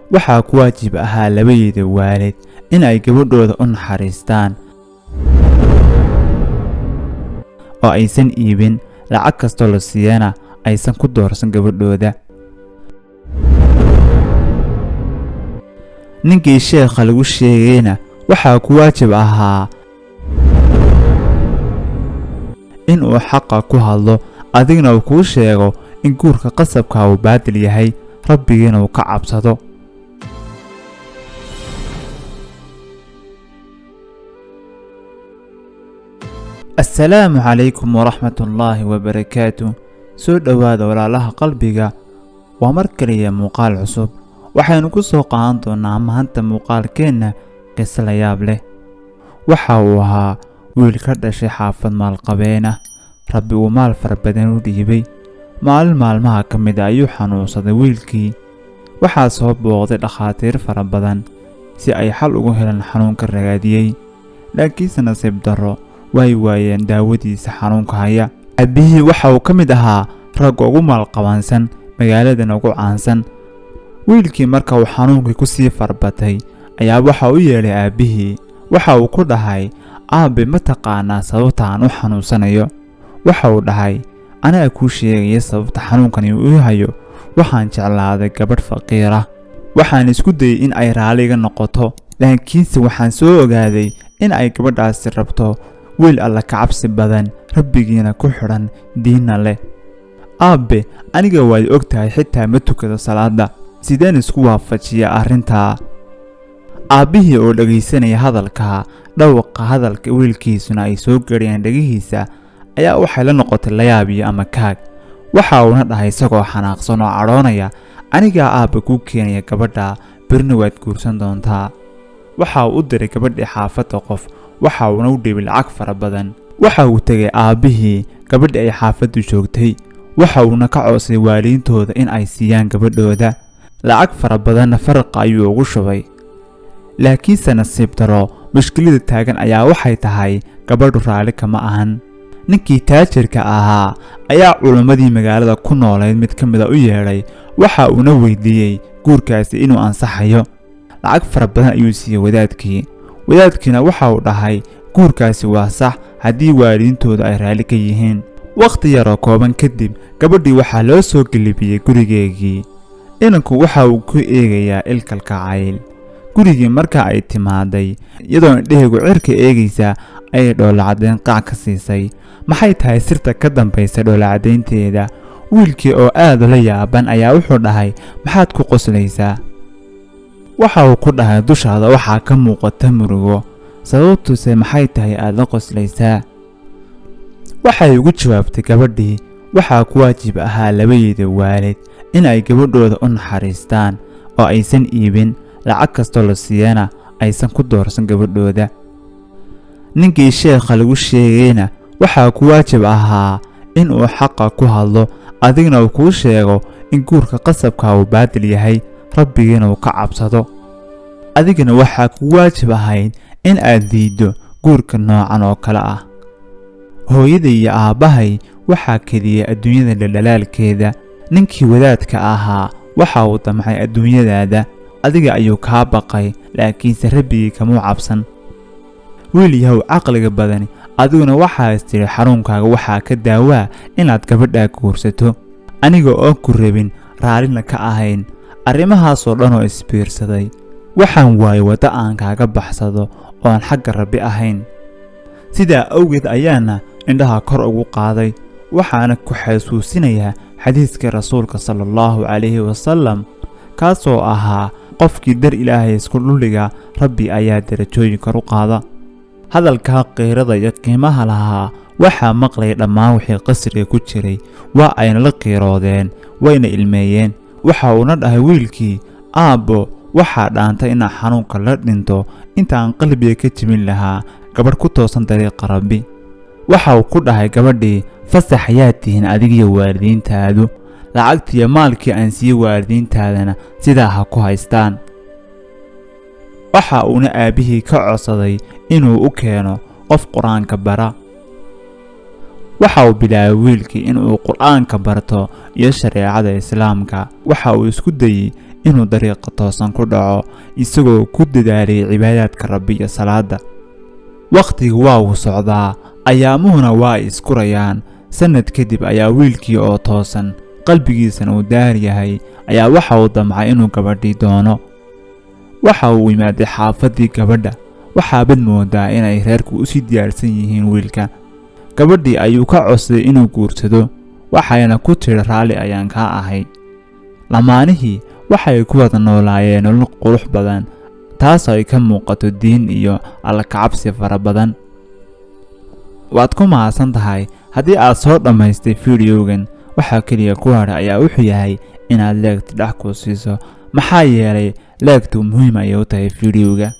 waxaa ku waajib ahaa labadeeda waalid in ay gabadhooda u naxariistaan oo aysan iibin lacag kastoo la siiyana aysan ku doorsan gabadhooda. ninkii sheekha lagu sheegayna waxaa ku waajib ahaa in uu xaqa ku hadlo, adigna uu kuu sheego in guurka qasabka uu baadil yahay, rabbigiina uu ka cabsado. السلام عليكم ورحمة الله وبركاته. soo dhawaada walaalaha qalbiga, waa mar kaliya muuqaal cusub. waxaynu ku soo qaadan doonaa maanta muuqaalkeenna qiso la yaab leh. waxa uu ahaa wiil ka dhashay xaafad maalqabeena. rabbi uu maal fara badan u dhiibay. maalin maalmaha ka mid ayuu xanuunsaday wiilkii. waxaa soo booqday dhakhaatiir fara badan si ay xal ugu helaan xanuunka ragaadiyey, laakiinse nasiib darro way waayeen daawadiisa xanuunka haya. aabihii waxa uu ka mid ahaa ragga ugu maalqabansan magaaladana ugu caansan. wiilkii marka uu xanuunkii ku sii farbatay ayaa waxa u yeelay aabihii. waxa uu ku dhahay, aabe ma taqaanaa sababta aan u xanuunsanayo? waxa uu dhahay, aniga kuu sheegaya sababta xanuunkani uu hayo. waxaan jeclaaday gabadh faqiira. waxaan isku dayay in ay raaliga noqoto, laakiinse waxaan soo ogaaday in ay gabadhaasi rabto wiil alla ka cabsi badan, rabbigiina ku xidhan, diinna leh. aabe, aniga waad ogtahay xitaa ma tukado salaada, sideen isku waafajiya arrintaa? aabbihii oo dhagaysanaya hadalka, dhawaqa hadalka wiilkiisuna ay soo gaadhayaan dhagihiisa, ayaa waxay la noqotay layaab iyo ama kaag. waxa uuna dhahay isagoo xanaaqsan oo cadhoonaya, anigaa aabba kuu keenaya gabadha, birna waad guursan doontaa. waxa uu u diray gabadhii xaafadda qof, waxa uuna u dhiibay lacag fara badan. waxa uu tegay aabbihii gabadhii ay xaafaddu joogtay. waxa uuna ka codsaday waalidiintooda in ay siiyaan gabadhooda lacag fara badanna faraqa ayuu ugu shubay. laakiinse nasiib darro, mushkilada taagan ayaa waxay tahay gabadhu raalli kama ahan. ninkii taajirka ahaa ayaa culimmadii magaalada ku noolayd mid ka mida u yeedhay. waxa uuna weydiiyey guurkaasi inuu ansaxayo. lacag fara badan ayuu siiyey wadaadkiina waxa uu dhahay, guurkaasi waa sax haddii waalidiintooda ay raalli ka yihiin. wakhti yaroo kooban kadib, gabadhii waxaa loo soo gelibiyey gurigeegii. inanku waxa uu ku eegayaa ilkalkacayl. gurigii marka ay timaaday, iyadoo indheheegu cirka eegaysa, ayay dhoolacadayn qaac ka siisay. maxay tahay sirta ka dambaysa dhoolacadaynteeda? wiilkii oo aad ula yaaban ayaa wuxuu dhahay, maxaad ku qoslaysaa? waxa uu ku dhahay, dushaada waxaa ka muuqata murugo, sababtuse maxay tahay aad la qoslaysaa? waxay ugu jawaabtay gabadhii, waxaa ku waajib ahaa labadeeda waalid in ay gabadhooda u naxariistaan oo aysan iibin lacag kastoo la siiyana aysan ku doorsan gabadhooda. ninkii sheekha lagu sheegayna waxaa ku waajib ahaa in uu xaqa ku hadlo, adigna uu kuu sheego in guurka qasabka uu baadil yahay, rabbigiina uu ka cabsado. adigana waxaa ku waajib ahayd in aad diiddo guurka noocan oo kale ah. hooyada iyo aabbahay waxaa keliyay adduunyada dhaldhalaalkeeda. ninkii wadaadka ahaa waxa uu damcay adduunyadaada, adiga ayuu kaa baqay, laakiinse rabbigii kamuu cabsan. wiil yahow caqliga badani, adiguna waxaas tiri xanuunkaaga waxaa ka daawaa inaad gabadhaa guursato, aniga oo ku rabin, raallina ka ahayn. arrimahaasoo dhan oo isbiirsaday, waxaan waayay waddo aan kaaga baxsado oon xagga rabbi ahayn. sidaa awgeed ayaana indhaha kor ugu qaaday, waxaana ku xasuusinayaa xadiiskii rasuulka sallallahu calayhi wasallam, kaasoo ahaa qofkii dar ilaahay isku dhulliga, rabbi ayaa darajooyin kor u qaada. hadalkaa qiirada iyo qiimaha lahaa waxaa maqlay dhammaan wixii qasriga ku jiray. waa ayna la qiiroodeen, wayna ilmeeyeen. waxa uuna dhahay wiilkii, aabbo, waxaa dhaantay inaan xanuunka la dhinto intaan qalbiga ka jebin lahaa gabadh ku toosan dariiqa rabbi. waxa uu ku dhahay gabadhii, fasax ayaa tihiin adigiyo waalidiintaadu, lacagtiiyo maalkii aan siiyey waalidiintaadana sidaa ha ku haystaan. waxa uuna aabbihii ka codsaday inuu u keeno qof qur-aanka bara. waxa uu bilaabay wiilkii inuu qur-aanka barto iyo shareecada islaamka. waxa uu isku dayey inuu dariiqa toosan ku dhaco isagoo ku dadaalay cibaadaadka Rabbi iyo salaada. Waqtigu waa uu socdaa, ayaamuhuna waa iskurayaan. Sanad kadib ayaa wiilkii oo toosan, qalbigiisana uu daar yahay, ayaa waxa uu damcay inuu gabadhii doono. Waxa uu yimaaday xaafadii gabadha. Waxaa bad moodaa inay reerku u sii diyaarsan yihiin wiilka. Gabadhii ayuu ka codsaday inuu guursado, waxayna ku tiri raali ayaan ka ahay. Lamaanihii waxay ku wada noolaayeen nolol qurux badan, taas ay ka muuqato diin iyo alla ka cabsi fara badan. Waad ku mahadsan tahay haddii aad soo dhamaystay fiidiyogan. Waxa kaliya ku haray ayaa wuxuu yahay inaad leegta dhax ku siiso, maxaa yeelay leegtu muhiim ay u tahay fiidiyoga.